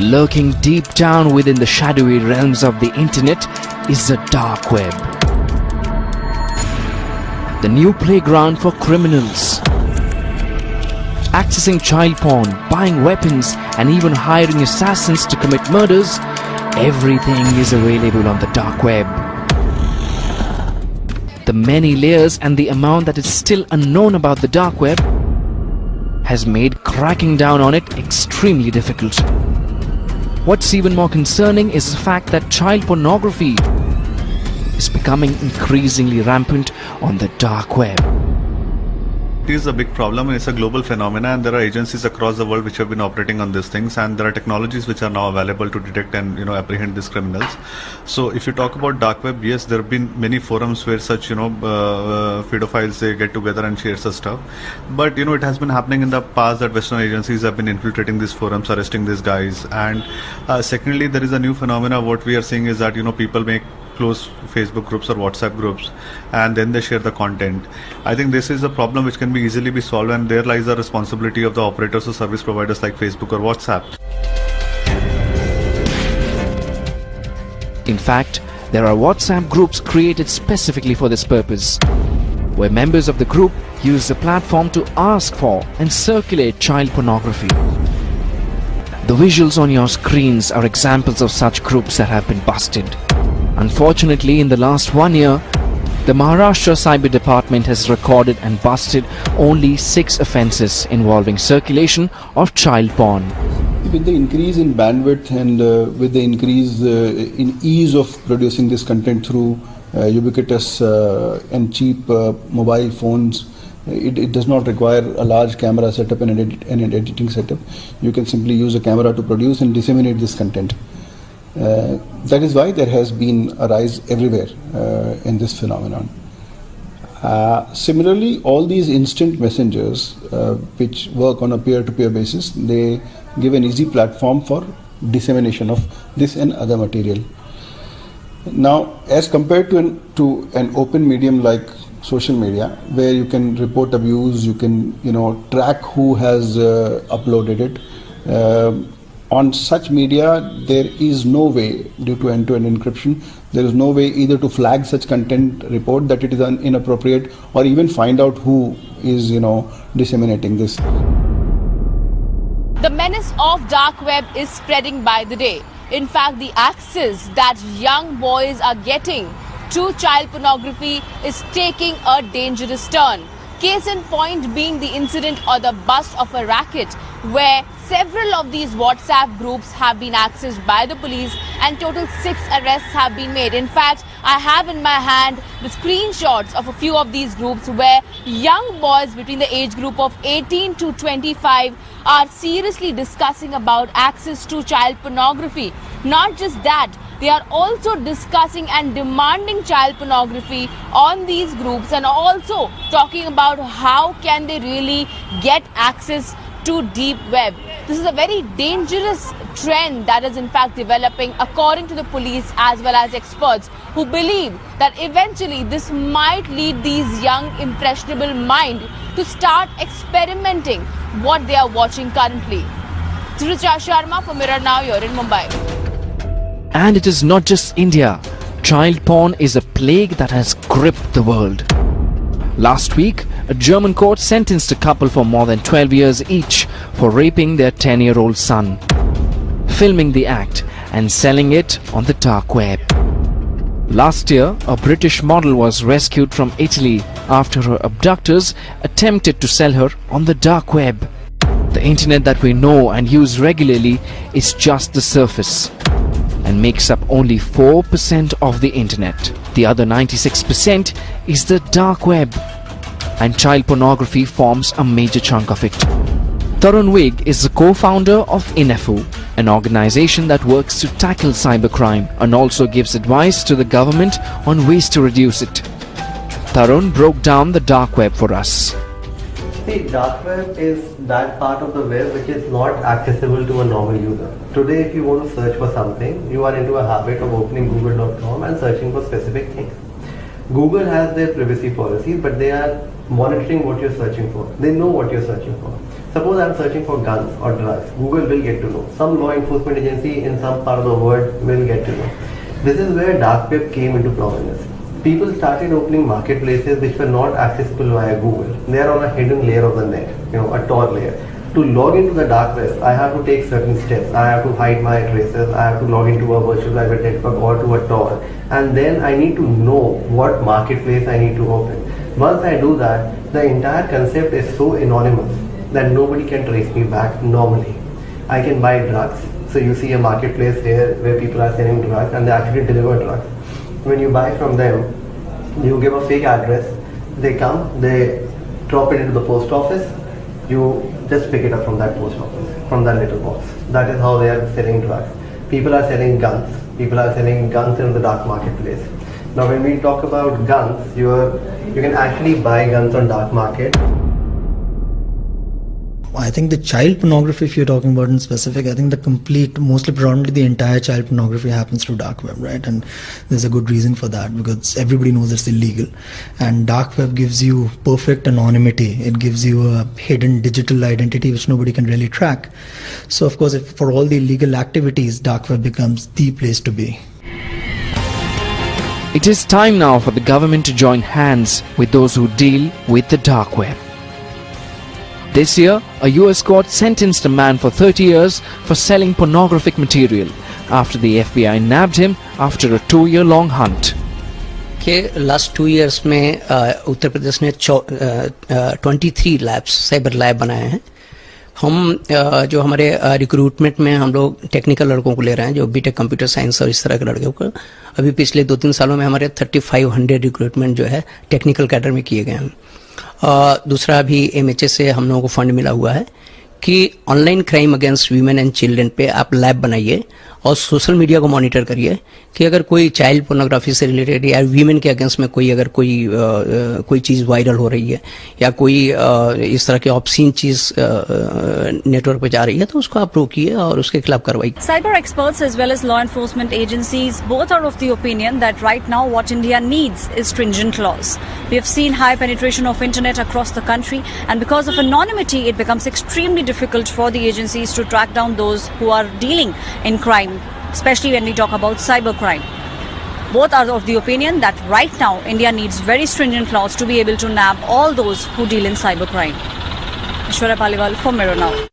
Lurking deep down within the shadowy realms of the internet is the dark web. The new playground for criminals. Accessing child porn, buying weapons and even hiring assassins to commit murders, everything is available on the dark web. The many layers and the amount that is still unknown about the dark web has made cracking down on it extremely difficult. What's even more concerning is the fact that child pornography is becoming increasingly rampant on the dark web. It is a big problem and it's a global phenomenon, and there are agencies across the world which have been operating on these things, and there are technologies which are now available to detect and apprehend these criminals. So if you talk about dark web, yes, there have been many forums where such pedophiles, they get together and share such stuff, but it has been happening in the past that Western agencies have been infiltrating these forums, arresting these guys. And secondly, there is a new phenomena. What we are seeing is that people make close Facebook groups or WhatsApp groups and then they share the content. I think this is a problem which can be easily be solved, and there lies the responsibility of the operators or service providers like Facebook or WhatsApp. In fact, there are WhatsApp groups created specifically for this purpose, where members of the group use the platform to ask for and circulate child pornography. The visuals on your screens are examples of such groups that have been busted. Unfortunately, in the last 1 year, the Maharashtra Cyber Department has recorded and busted only 6 offences involving circulation of child porn. With the increase in bandwidth and with the increase in ease of producing this content through ubiquitous and cheap mobile phones, it does not require a large camera setup and an editing setup. You can simply use a camera to produce and disseminate this content. That is why there has been a rise everywhere in this phenomenon. Similarly, all these instant messengers which work on a peer-to-peer basis, they give an easy platform for dissemination of this and other material. Now, as compared to an open medium like social media, where you can report abuse, you can track who has uploaded it. On such media, there is no way, due to end-to-end encryption, there is no way either to flag such content, report that it is inappropriate, or even find out who is, disseminating this. The menace of dark web is spreading by the day. In fact, the access that young boys are getting to child pornography is taking a dangerous turn. Case in point being the incident or the bust of a racket where several of these WhatsApp groups have been accessed by the police and total 6 arrests have been made. In fact, I have in my hand the screenshots of a few of these groups where young boys between the age group of 18 to 25 are seriously discussing about access to child pornography. Not just that, they are also discussing and demanding child pornography on these groups, and also talking about how can they really get access to deep web. This is a very dangerous trend that is in fact developing, according to the police as well as experts, who believe that eventually this might lead these young impressionable mind to start experimenting what they are watching currently. Surucha Sharma for MirrowNow, you're in Mumbai. And it is not just India. Child porn is a plague that has gripped the world. Last week, a German court sentenced a couple for more than 12 years each for raping their 10-year-old son, filming the act and selling it on the dark web. Last year, a British model was rescued from Italy after her abductors attempted to sell her on the dark web. The internet that we know and use regularly is just the surface and makes up only 4% of the internet. The other 96% is the dark web, and child pornography forms a major chunk of it. Tarun Vig is the co-founder of INEFU, an organization that works to tackle cybercrime and also gives advice to the government on ways to reduce it. Tarun broke down the dark web for us. See, dark web is that part of the web which is not accessible to a normal user. Today, if you want to search for something, you are into a habit of opening google.com and searching for specific things. Google has their privacy policies, but they are monitoring what you're searching for. They know what you're searching for. Suppose I'm searching for guns or drugs, Google will get to know. Some law enforcement agency in some part of the world will get to know. This is where dark web came into prominence. People started opening marketplaces which were not accessible via Google. They are on a hidden layer of the net, a Tor layer. To log into the dark web, I have to take certain steps. I have to hide my addresses. I have to log into a virtual private network or to a Tor. And then I need to know what marketplace I need to open. Once I do that, the entire concept is so anonymous that nobody can trace me back normally. I can buy drugs. So you see a marketplace here where people are selling drugs and they actually deliver drugs. When you buy from them, you give a fake address. They come, they drop it into the post office. You just pick it up from that post office, from that little box. That is how they are selling drugs. People are selling guns. People are selling guns in the dark marketplace. Now when we talk about guns, you can actually buy guns on dark market. I think the child pornography, if you're talking about in specific, I think mostly predominantly the entire child pornography happens through dark web, right? And there's a good reason for that, because everybody knows it's illegal. And dark web gives you perfect anonymity. It gives you a hidden digital identity which nobody can really track. So of course, for all the illegal activities, dark web becomes the place to be. It is time now for the government to join hands with those who deal with the dark web. This year, a US court sentenced a man for 30 years for selling pornographic material after the FBI nabbed him after a 2-year-long hunt. Last 2 years में उत्तर प्रदेश ने 23 labs cyber lab बनाए हैं. हम जो हमारे recruitment में हम लोग टेक्निकल लड़कों को ले रहे हैं, जो बीटेक कंप्यूटर साइंस और इस तरह के लड़कों को. अभी पिछले 2-3 सालों में हमारे 3500 रिक्रूटमेंट जो है टेक्निकल कैडर में किए गए हैं. दूसरा अभी MHA से हम लोगों को फंड मिला हुआ है कि online crime against women and children पे आप लैब बनाइए और सोशल मीडिया को मॉनिटर करिए कि अगर कोई चाइल्ड पोर्नोग्राफी से रिलेटेड या वीमेन के अगेंस्ट में कोई चीज़ वायरल हो रही है या कोई इस तरह की ऑब्सीन चीज़ नेटवर्क पे जा रही है तो उसको आप रोकिए और उसके खिलाफ कार्रवाई. Cyber experts as well as law enforcement agencies both are of the opinion that right now what India needs is stringent laws. We have seen high penetration of internet across the country, and because of anonymity it becomes extremely difficult for the agencies to track down those who are dealing in crime, especially when we talk about cybercrime. Both are of the opinion that right now India needs very stringent laws to be able to nab all those who deal in cybercrime. Ishwara Paliwal for MirrowNow.